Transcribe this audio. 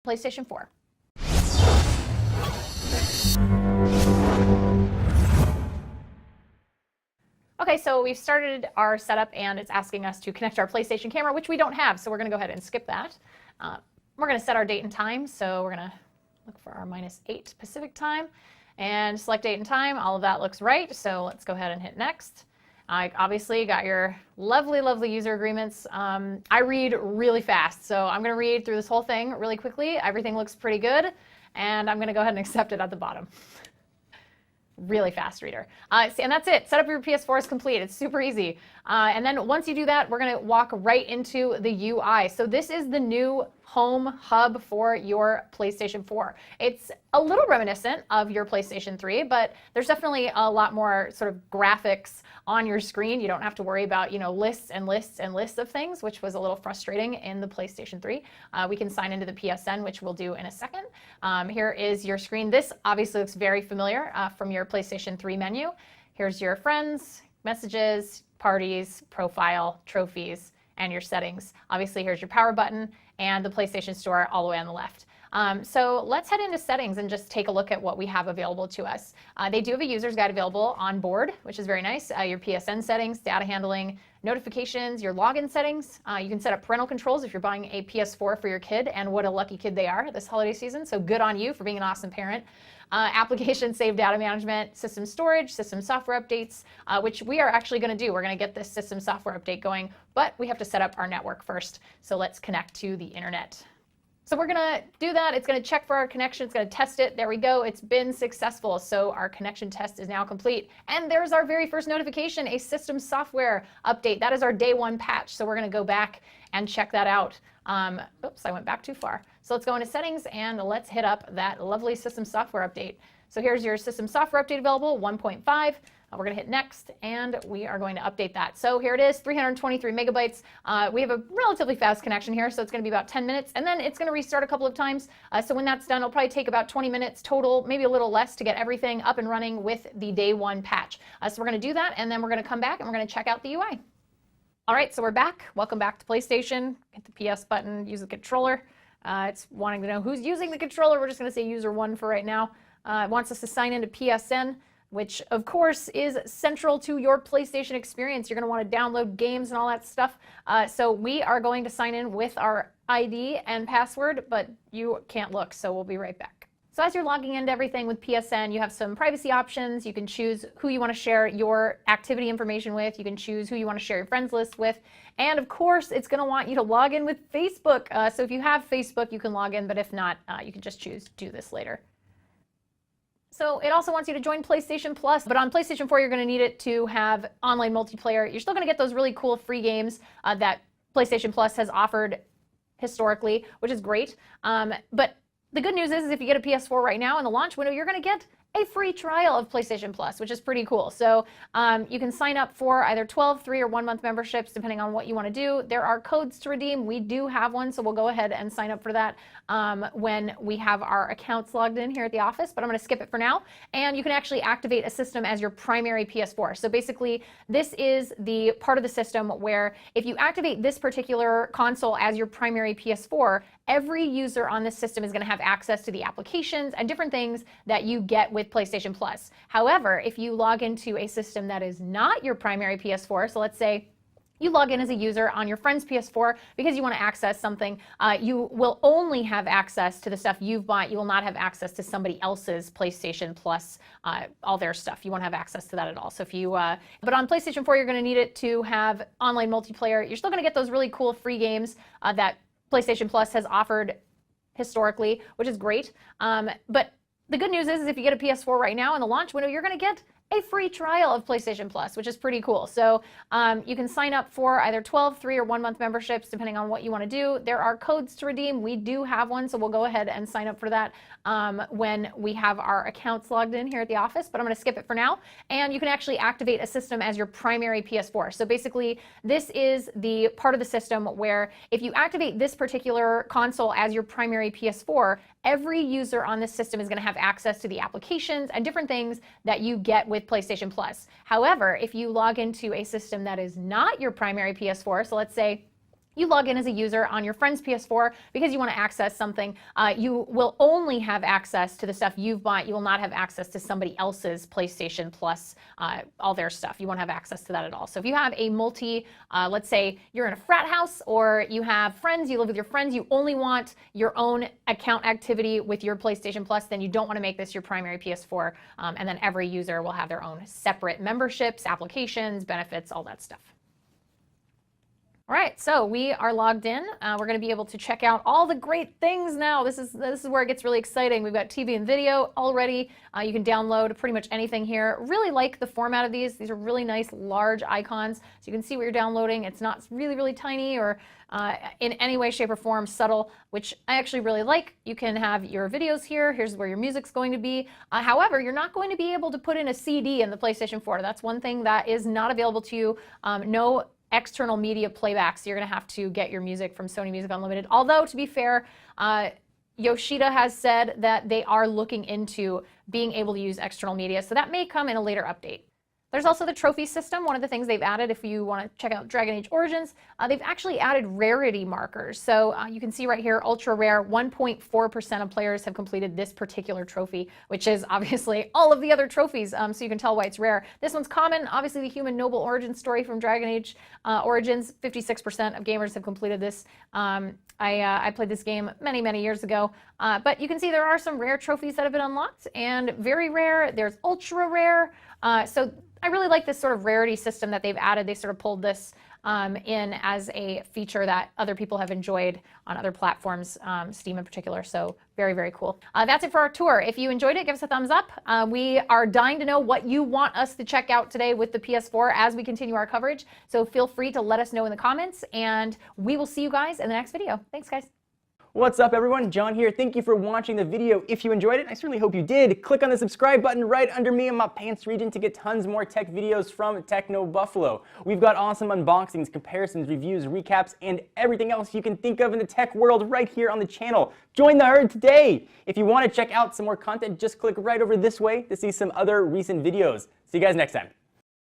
PlayStation 4. Okay, so we've started our setup and it's asking us to connect our PlayStation camera, which we don't have, so we're going to go ahead and skip that. We're going to set our date and time, so we're going to look for our -8 Pacific time and select date and time. All of that looks right, so let's go ahead and hit next. I obviously got your lovely, lovely user agreements. I read really fast, so I'm going to read through this whole thing really quickly. Everything looks pretty good, and I'm going to go ahead and accept it at the bottom. Really fast reader. And that's it. Setup of your PS4 is complete. It's super easy. And then once you do that, we're going to walk right into the UI. So this is the new home hub for your PlayStation 4. It's a little reminiscent of your PlayStation 3, but there's definitely a lot more sort of graphics on your screen. You don't have to worry about, lists and lists and lists of things, which was a little frustrating in the PlayStation 3. We can sign into the PSN, which we'll do in a second. Here is your screen. This obviously looks very familiar from your PlayStation 3 menu. Here's your friends, messages, parties, profile, trophies, and your settings. Obviously, here's your power button and the PlayStation Store all the way on the left. So let's head into settings and just take a look at what we have available to us. They do have a user's guide available on board, which is very nice. Your PSN settings, data handling, notifications, your login settings. You can set up parental controls if you're buying a PS4 for your kid, and what a lucky kid they are this holiday season. So good on you for being an awesome parent. Application save data management, system storage, system software updates, which we are actually going to do. We're going to get this system software update going, but we have to set up our network first. So let's connect to the internet. So we're going to do that. It's going to check for our connection. It's going to test it. There we go. It's been successful. So our connection test is now complete. And there's our very first notification, a system software update. That is our day 1 patch. So we're going to go back and check that out. Oops, I went back too far. So let's go into settings and let's hit up that lovely system software update. So here's your system software update available, 1.5. We're going to hit next, and we are going to update that. So here it is, 323 megabytes. We have a relatively fast connection here, so it's going to be about 10 minutes, and then it's going to restart a couple of times. So when that's done, it'll probably take about 20 minutes total, maybe a little less, to get everything up and running with the day 1 patch. So we're going to do that, and then we're going to come back, and we're going to check out the UI. All right, so we're back. Welcome back to PlayStation. Hit the PS button, use the controller. It's wanting to know who's using the controller. We're just going to say user 1 for right now. It wants us to sign into PSN, which of course is central to your PlayStation experience. You're going to want to download games and all that stuff. So we are going to sign in with our ID and password, but you can't look, so we'll be right back. So as you're logging into everything with PSN, you have some privacy options. You can choose who you want to share your activity information with. You can choose who you want to share your friends list with. And of course, it's going to want you to log in with Facebook. So if you have Facebook, you can log in, but if not, you can just choose do this later. So it also wants you to join PlayStation Plus, but on PlayStation 4, you're going to need it to have online multiplayer. You're still going to get those really cool free games that PlayStation Plus has offered historically, which is great. But the good news is if you get a PS4 right now in the launch window, you're going to get a free trial of PlayStation Plus, which is pretty cool. So you can sign up for either 12, 3, or 1 month memberships, depending on what you want to do. There are codes to redeem. We do have one, so we'll go ahead and sign up for that when we have our accounts logged in here at the office, but I'm going to skip it for now. And you can actually activate a system as your primary PS4. So basically, this is the part of the system where if you activate this particular console as your primary PS4, every user on this system is going to have access to the applications and different things that you get with PlayStation Plus. However, if you log into a system that is not your primary PS4, so let's say you log in as a user on your friend's PS4 because you want to access something, you will only have access to the stuff you've bought. You will not have access to somebody else's PlayStation Plus, all their stuff. You won't have access to that at all. So if you, but on PlayStation 4, you're going to need it to have online multiplayer. You're still going to get those really cool free games that PlayStation Plus has offered historically, which is great. But the good news is if you get a PS4 right now in the launch window, you're going to get a free trial of PlayStation Plus, which is pretty cool. So you can sign up for either 12, 3, or 1 month memberships, depending on what you want to do. There are codes to redeem. We do have one, so we'll go ahead and sign up for that when we have our accounts logged in here at the office, but I'm going to skip it for now. And you can actually activate a system as your primary PS4. So basically, this is the part of the system where if you activate this particular console as your primary PS4, every user on this system is going to have access to the applications and different things that you get with PlayStation Plus. However, if you log into a system that is not your primary PS4, so let's say you log in as a user on your friend's PS4 because you want to access something, you will only have access to the stuff you've bought. You will not have access to somebody else's PlayStation Plus, all their stuff. You won't have access to that at all. So if you have a let's say you're in a frat house or you have friends, you live with your friends, you only want your own account activity with your PlayStation Plus, then you don't want to make this your primary PS4. And then every user will have their own separate memberships, applications, benefits, all that stuff. All right, so we are logged in. We're going to be able to check out all the great things now. This is where it gets really exciting. We've got TV and video already. You can download pretty much anything here. Really like the format of these. These are really nice, large icons. So you can see what you're downloading. It's not really, really tiny or in any way, shape, or form subtle, which I actually really like. You can have your videos here. Here's where your music's going to be. However, you're not going to be able to put in a CD in the PlayStation 4. That's one thing that is not available to you. No external media playback, so you're going to have to get your music from Sony Music Unlimited. Although, to be fair, Yoshida has said that they are looking into being able to use external media, so that may come in a later update. There's also the trophy system. One of the things they've added, if you want to check out Dragon Age Origins, they've actually added rarity markers. So you can see right here, ultra rare, 1.4% of players have completed this particular trophy, which is obviously all of the other trophies, so you can tell why it's rare. This one's common. Obviously, the human noble origin story from Dragon Age Origins, 56% of gamers have completed this. I played this game many, many years ago, but you can see there are some rare trophies that have been unlocked, and very rare, there's ultra rare. So I really like this sort of rarity system that they've added. They sort of pulled this in as a feature that other people have enjoyed on other platforms, Steam in particular. So very, very cool. That's it for our tour. If you enjoyed it, give us a thumbs up. We are dying to know what you want us to check out today with the PS4 as we continue our coverage. So feel free to let us know in the comments, and we will see you guys in the next video. Thanks, guys. What's up, everyone? John here. Thank you for watching the video. If you enjoyed it, I certainly hope you did. Click on the subscribe button right under me in my pants region to get tons more tech videos from Techno Buffalo. We've got awesome unboxings, comparisons, reviews, recaps, and everything else you can think of in the tech world right here on the channel. Join the herd today! If you want to check out some more content, just click right over this way to see some other recent videos. See you guys next time.